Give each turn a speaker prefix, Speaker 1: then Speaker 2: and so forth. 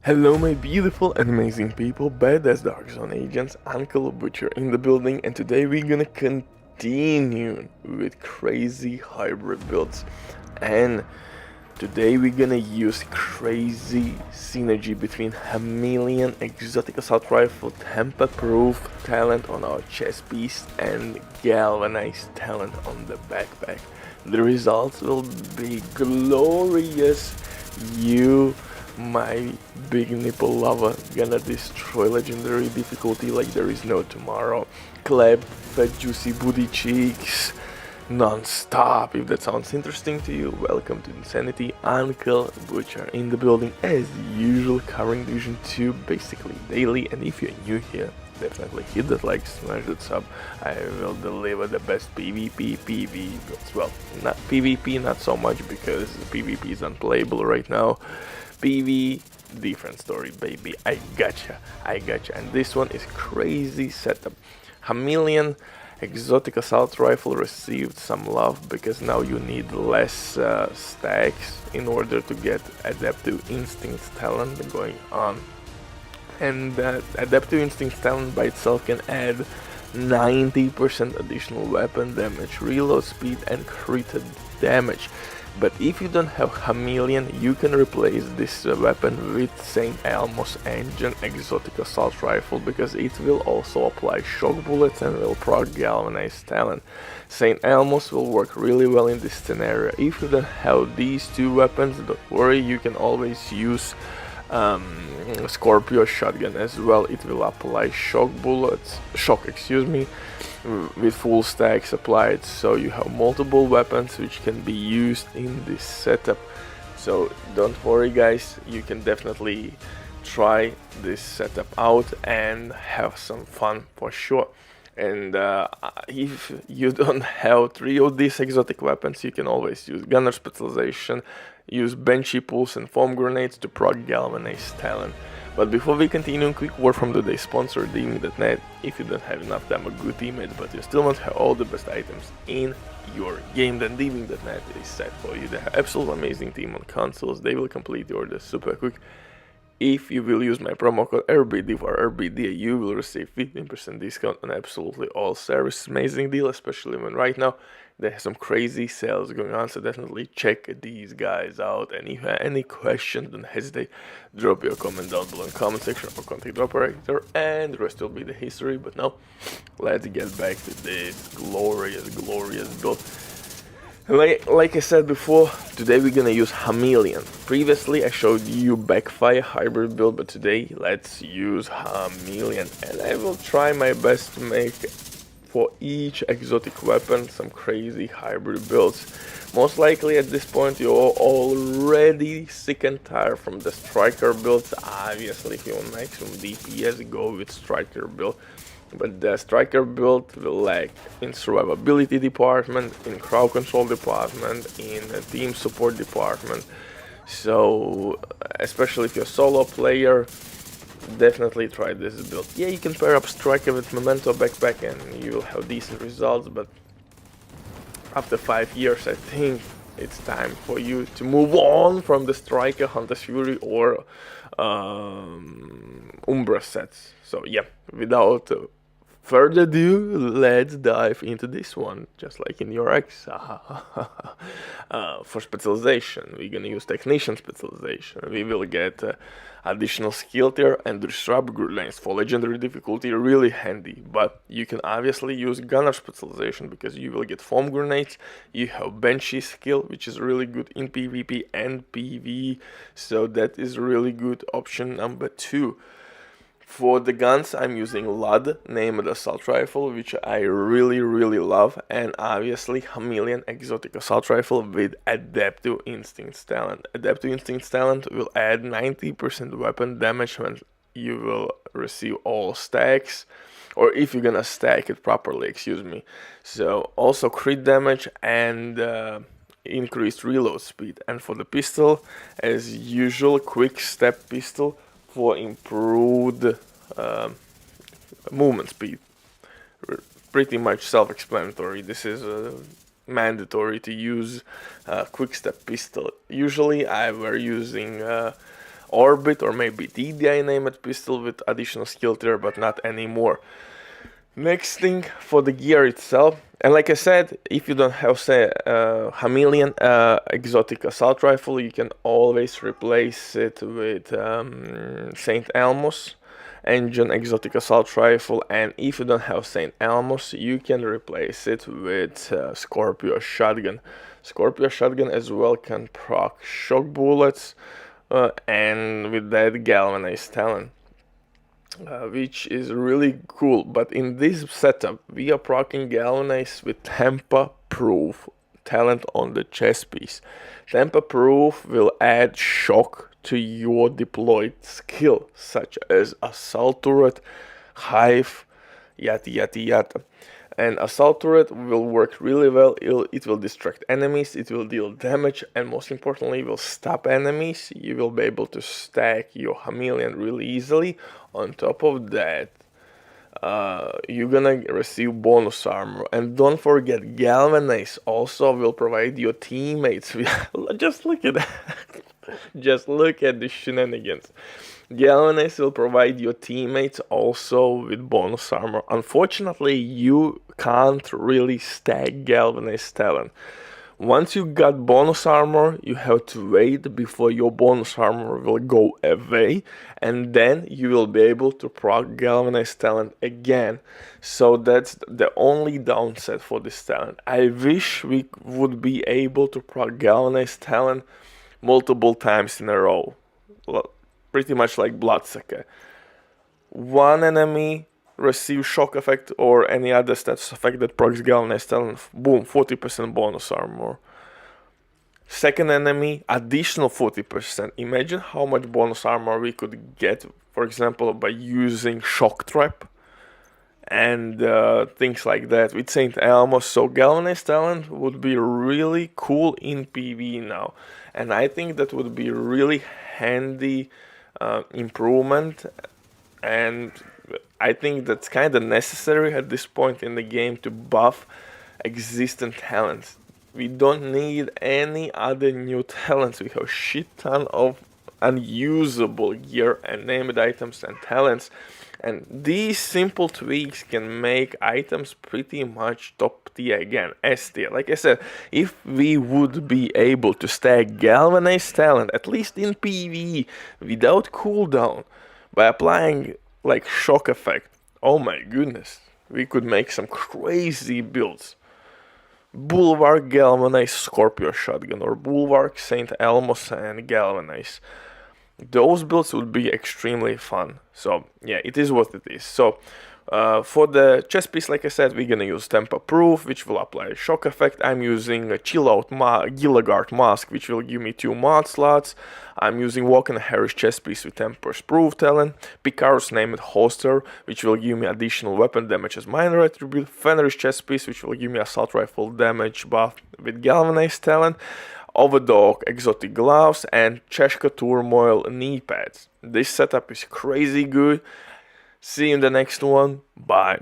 Speaker 1: Hello my beautiful and amazing people, badass Dark Zone agents, Uncle Butcher in the building, and today we're gonna continue with crazy hybrid builds. And today we're gonna use crazy synergy between Chameleon Exotic Assault Rifle Tampa Proof talent on our chest piece and Galvanized talent on the backpack. The results will be glorious. You, my big nipple lover, gonna destroy legendary difficulty like there is no tomorrow. Clap fat juicy booty cheeks non-stop. If that sounds interesting to you, welcome to Insanity. Uncle Butcher in the building as usual, covering Division 2 basically daily. And if you're new here, definitely hit that like, smash that sub. I will deliver the best PvP, PvE builds. Well, not PvP, not so much, because PvP is unplayable right now. PvE, different story, baby. I gotcha. And this one is crazy setup. Chameleon Exotic Assault Rifle received some love because now you need less stacks in order to get Adaptive Instincts talent going on. And Adaptive Instincts talent by itself can add 90% additional weapon damage, reload speed and crit damage. But if you don't have Chameleon, you can replace this weapon with St. Elmo's Engine Exotic Assault Rifle, because it will also apply shock bullets and will proc Galvanized talent. St. Elmo's will work really well in this scenario. If you don't have these two weapons, don't worry, you can always use Scorpio shotgun as well. It will apply shock with full stacks applied, so you have multiple weapons which can be used in this setup. So don't worry guys, you can definitely try this setup out and have some fun for sure. And if you don't have 3 of these exotic weapons, you can always use Gunner Specialization, use Benchy Pulse and Foam Grenades to proc Galvanized talent. But before we continue, quick word from today's sponsor, Deming.net. If you don't have enough time or good teammates, but you still want to have all the best items in your game, then Deming.net is set for you. They have absolutely amazing team on consoles. They will complete your order super quick. If you will use my promo code RBD for RBD, you will receive 15% discount on absolutely all services. Amazing deal, especially when right now they have some crazy sales going on, so definitely check these guys out. And if you have any questions, don't hesitate, drop your comment down below in the comment section or contact the operator, and the rest will be the history. But now, let's get back to this glorious build. Like I said before, today we're gonna use Chameleon. Previously I showed you Backfire hybrid build, but today let's use Chameleon. And I will try my best to make for each exotic weapon some crazy hybrid builds. Most likely at this point you're already sick and tired from the striker builds. Obviously if you want maximum DPS, go with striker build. But the striker build will lack in survivability department, in crowd control department, in team support department. So especially if you're a solo player, definitely try this build. Yeah, you can pair up striker with memento backpack and you will have decent results, but after 5 years I think it's time for you to move on from the striker, Hunter's Fury or Umbra sets. So yeah, without further ado, let's dive into this one, just like in your X. For specialization, we're gonna use Technician Specialization. We will get additional skill tier and disrupt grenades for legendary difficulty, really handy. But you can obviously use Gunner Specialization because you will get foam grenades. You have Benchy skill, which is really good in PvP and PvE, so that is really good option number 2. For the guns, I'm using LUD, named Assault Rifle, which I really love, and obviously Chameleon Exotic Assault Rifle with Adaptive Instincts talent. Adaptive Instincts talent will add 90% weapon damage when you will receive all stacks, or if you're gonna stack it properly, excuse me. So also crit damage and increased reload speed. And for the pistol, as usual, quick step pistol for improved movement speed. Pretty much self-explanatory. This is mandatory to use quick step pistol. Usually I were using Orbit or maybe TDI named pistol with additional skill tier, but not anymore. Next thing for the gear itself, and like I said, if you don't have, say, Chameleon exotic assault rifle, you can always replace it with St. Elmo's engine exotic assault rifle, and if you don't have St. Elmo's, you can replace it with Scorpio shotgun. Scorpio shotgun as well can proc shock bullets, and with that galvanized talent. Which is really cool, but in this setup we are proccing galvanize with Tampa Proof talent on the chest piece. Tampa Proof will add shock to your deployed skill, such as assault turret, hive, yada yada yada. And assault turret will work really well. It will distract enemies, it will deal damage, and most importantly, will stop enemies. You will be able to stack your Chameleon really easily. On top of that, you're gonna receive bonus armor. And don't forget, Galvanize also will provide your teammates with just look at that. Just look at the shenanigans. Galvanize will provide your teammates also with bonus armor. Unfortunately, you can't really stack Galvanize talent. Once you got bonus armor, you have to wait before your bonus armor will go away, and then you will be able to proc Galvanize talent again. So that's the only downside for this talent. I wish we would be able to proc Galvanize talent multiple times in a row. Pretty much like Bloodsucker. One enemy receives shock effect or any other status effect that procs galvanized talent, boom, 40% bonus armor. Second enemy, additional 40%. Imagine how much bonus armor we could get, for example, by using shock trap and things like that with St. Elmo. So galvanized talent would be really cool in PvE now, and I think that would be really handy improvement, and I think that's kind of necessary at this point in the game to buff existing talents. We don't need any other new talents. We have a shit ton of unusable gear and named items and talents, and these simple tweaks can make items pretty much top tier again, S tier. Like I said, if we would be able to stack galvanized talent, at least in PvE, without cooldown, by applying like shock effect, oh my goodness, we could make some crazy builds. Bulwark galvanized Scorpio shotgun, or Bulwark St. Elmo's and galvanized. Those builds would be extremely fun. So yeah, it is what it is. So for the chest piece, like I said, we're gonna use Tampa Proof, which will apply shock effect. I'm using a Chill Out Gilligard Mask, which will give me 2 mod slots. I'm using Walken Harris chest piece with Temper's Proof talent. Picard's named Holster, which will give me additional weapon damage as minor attribute. Fenris chest piece, which will give me assault rifle damage buff with galvanized talent. Overdog exotic gloves, and Cheshka Turmoil knee pads. This setup is crazy good. See you in the next one. Bye.